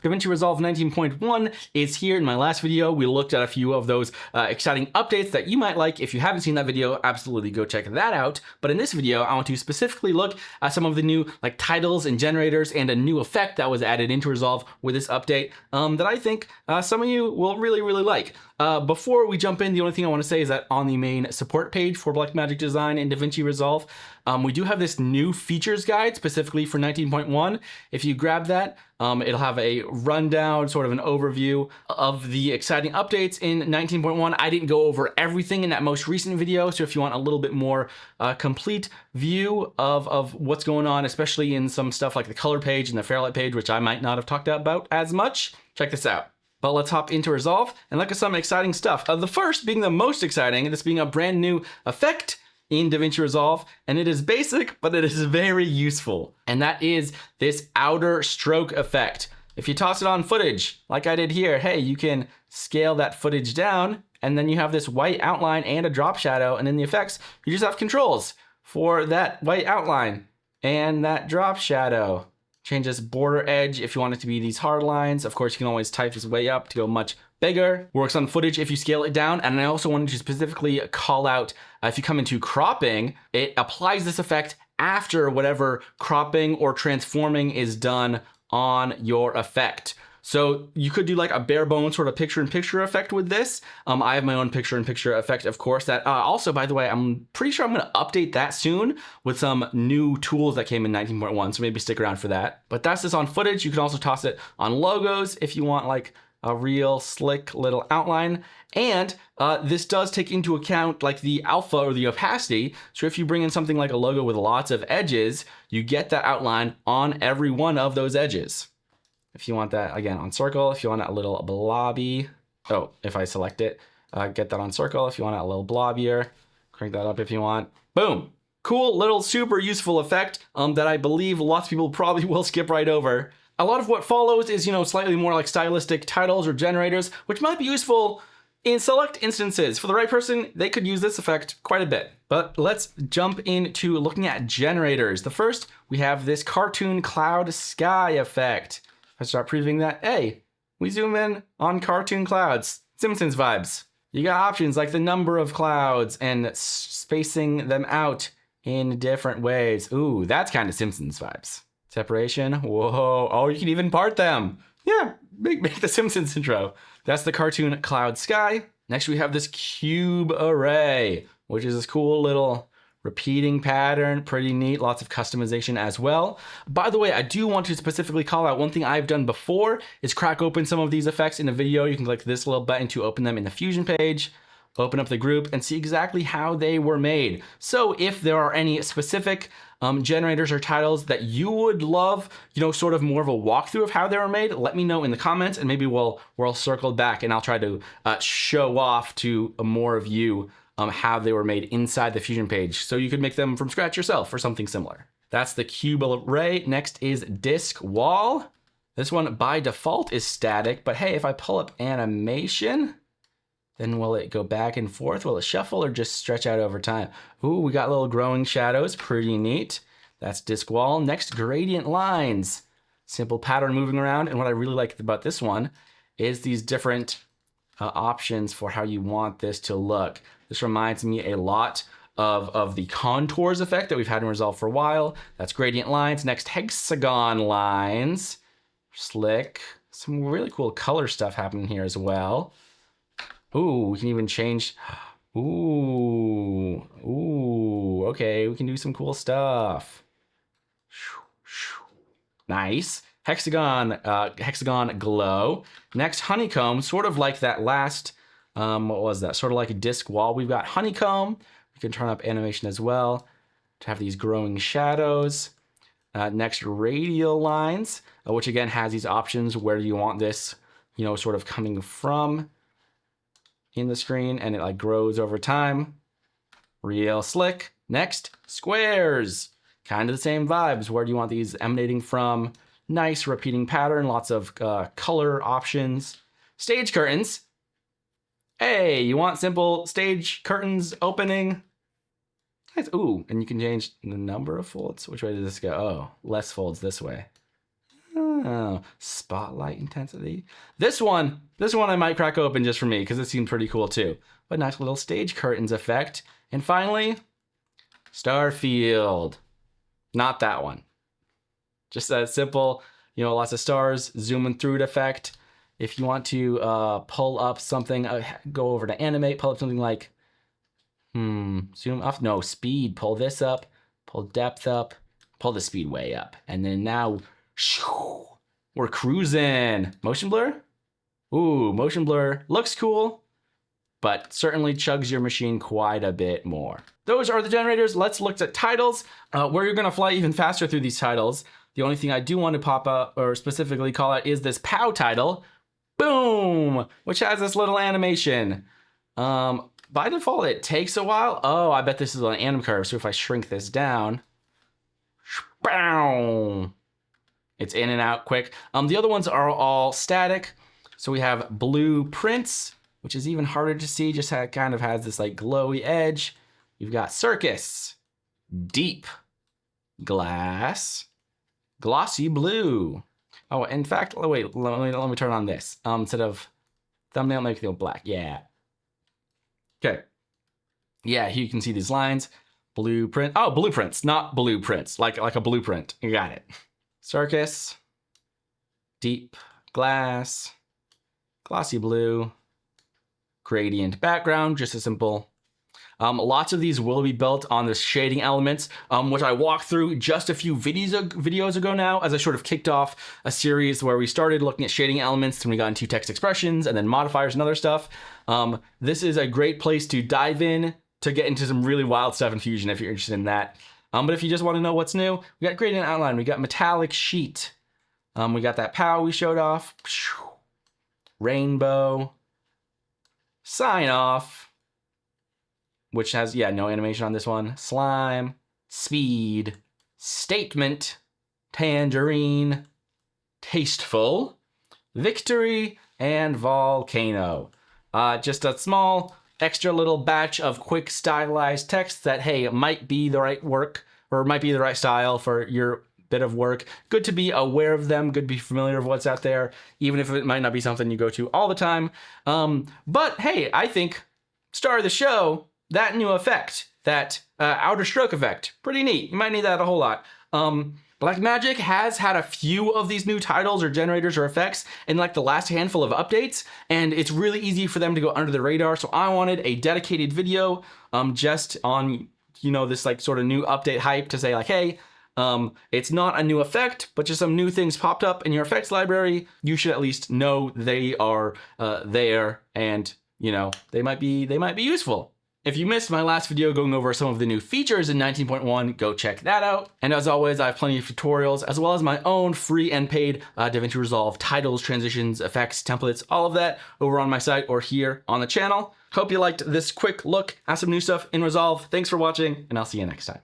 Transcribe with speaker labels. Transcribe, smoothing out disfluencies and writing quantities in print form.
Speaker 1: DaVinci Resolve 19.1 is here. In my last video, we looked at a few of those exciting updates that you might like. If you haven't seen that video, absolutely go check that out. But in this video, I want to specifically look at some of the new titles and generators and a new effect that was added into Resolve with this update that I think some of you will really like. Before we jump in, the only thing I want to say is that on the main support page for Blackmagic Design in DaVinci Resolve, we do have this new features guide specifically for 19.1. If you grab that, it'll have a rundown, sort of an overview of the exciting updates in 19.1. I didn't go over everything in that most recent video, so if you want a little bit more complete view of what's going on, especially in some stuff like the color page and the Fairlight page, which I might not have talked about as much, check this out. But let's hop into Resolve and look at some exciting stuff. The first being the most exciting, this being a brand new effect in DaVinci Resolve, and it is basic, but it is very useful. And that is this outer stroke effect. If you toss it on footage, like I did here, hey, you can scale that footage down, and then you have this white outline and a drop shadow, and in the effects, you just have controls for that white outline and that drop shadow. Change this border edge if you want it to be these hard lines. Of course, you can always type this way up to go much bigger. Works on footage if you scale it down. And I also wanted to specifically call out, if you come into cropping, it applies this effect after whatever cropping or transforming is done on your effect. So you could do like a bare bones sort of picture-in-picture effect with this. I have my own picture-in-picture effect, of course, that also, by the way, I'm pretty sure I'm going to update that soon with some new tools that came in 19.1, so maybe stick around for that. But that's just on footage. You can also toss it on logos if you want like a real slick little outline. And this does take into account like the alpha or the opacity. So if you bring in something like a logo with lots of edges, you get that outline on every one of those edges. If you want that, again, on circle, if you want it a little blobby, if I select it, get that on circle. If you want it a little blobbier, crank that up if you want. Boom. Cool little super useful effect that I believe lots of people probably will skip right over. A lot of what follows is, slightly more like stylistic titles or generators, which might be useful in select instances. For the right person, they could use this effect quite a bit. But let's jump into looking at generators. The first, we have this cartoon cloud sky effect. I start previewing that, hey, we zoom in on cartoon clouds. Simpsons vibes. You got options like the number of clouds and spacing them out in different ways. Ooh, that's kind of Simpsons vibes. Separation, whoa, oh, you can even part them. Yeah, make the Simpsons intro. That's the cartoon cloud sky. Next we have this cube array, which is this cool little repeating pattern, pretty neat, lots of customization as well. By the way, I do want to specifically call out one thing I've done before is crack open some of these effects in a video. You can click this little button to open them in the Fusion page, open up the group and see exactly how they were made. So if there are any specific generators or titles that you would love, sort of more of a walkthrough of how they were made, let me know in the comments and maybe we'll circle back and I'll try to show off to more of you how they were made inside the Fusion page, so you could make them from scratch yourself or something similar. That's the cube array. Next is disk wall. This one by default is static, but hey, if I pull up animation, then will it go back and forth? Will it shuffle or just stretch out over time? Ooh, we got little growing shadows, pretty neat. That's disk wall. Next, gradient lines. Simple pattern moving around, and what I really like about this one is these different options for how you want this to look. This reminds me a lot of the contours effect that we've had in Resolve for a while. That's gradient lines. Next, hexagon lines. Slick. Some really cool color stuff happening here as well. Ooh, we can even change. Ooh, okay, we can do some cool stuff. Nice. Hexagon glow. Next, honeycomb, sort of like that last, what was that? Sort of like a disk wall. We've got honeycomb. We can turn up animation as well to have these growing shadows. Next, radial lines, which again has these options where you want this, sort of coming from in the screen, and it grows over time. Real slick. Next, squares. Kind of the same vibes. Where do you want these emanating from? Nice repeating pattern, lots of color options. Stage curtains. Hey, you want simple stage curtains opening? Nice. Ooh, and you can change the number of folds. Which way did this go? Oh, less folds this way. Oh, spotlight intensity. This one I might crack open just for me because it seemed pretty cool too. But nice little stage curtains effect. And finally, star field. Not that one. Just that simple, you know, lots of stars, zooming through it effect. If you want to pull up something, go over to animate, pull up something like, zoom up, no, speed, pull this up, pull depth up, pull the speed way up. And then now, shoo, we're cruising. Motion blur? Ooh, motion blur looks cool, but certainly chugs your machine quite a bit more. Those are the generators. Let's look at titles. Where you're gonna fly even faster through these titles. The only thing I do want to pop up or specifically call out is this POW title. Boom, which has this little animation. By default, it takes a while. Oh, I bet this is an anim curve. So if I shrink this down, it's in and out quick. The other ones are all static. So we have blueprints, which is even harder to see, just kind of has this like glowy edge. You've got circus, deep, glass, glossy blue. Oh, in fact, wait, let me turn on this. Instead of thumbnail, make it go black. Yeah. Okay. Yeah, here you can see these lines. Blueprint. Oh, blueprints, not blueprints. Like a blueprint. You got it. Circus, deep, glass, glossy blue, gradient background, just a simple. Lots of these will be built on the shading elements, which I walked through just a few videos ago now, as I sort of kicked off a series where we started looking at shading elements, then we got into text expressions and then modifiers and other stuff. This is a great place to dive in to get into some really wild stuff in Fusion if you're interested in that. But if you just want to know what's new, we got gradient outline, we got metallic sheet, we got that POW we showed off, rainbow, sign off, which has, yeah, no animation on this one. Slime, speed, statement, tangerine, tasteful, victory, and volcano. Just a small extra little batch of quick stylized text that, hey, it might be the right work or might be the right style for your bit of work. Good to be aware of them, good to be familiar with what's out there, even if it might not be something you go to all the time. But hey, I think star of the show, that new effect, that outer stroke effect, pretty neat. You might need that a whole lot. Blackmagic has had a few of these new titles or generators or effects in like the last handful of updates, and it's really easy for them to go under the radar. So I wanted a dedicated video just on, you know, this like sort of new update hype to say like, hey, it's not a new effect, but just some new things popped up in your effects library. You should at least know they are there, and you know, they might be useful. If you missed my last video going over some of the new features in 19.1, go check that out. And as always, I have plenty of tutorials, as well as my own free and paid DaVinci Resolve titles, transitions, effects, templates, all of that over on my site or here on the channel. Hope you liked this quick look at some new stuff in Resolve. Thanks for watching, and I'll see you next time.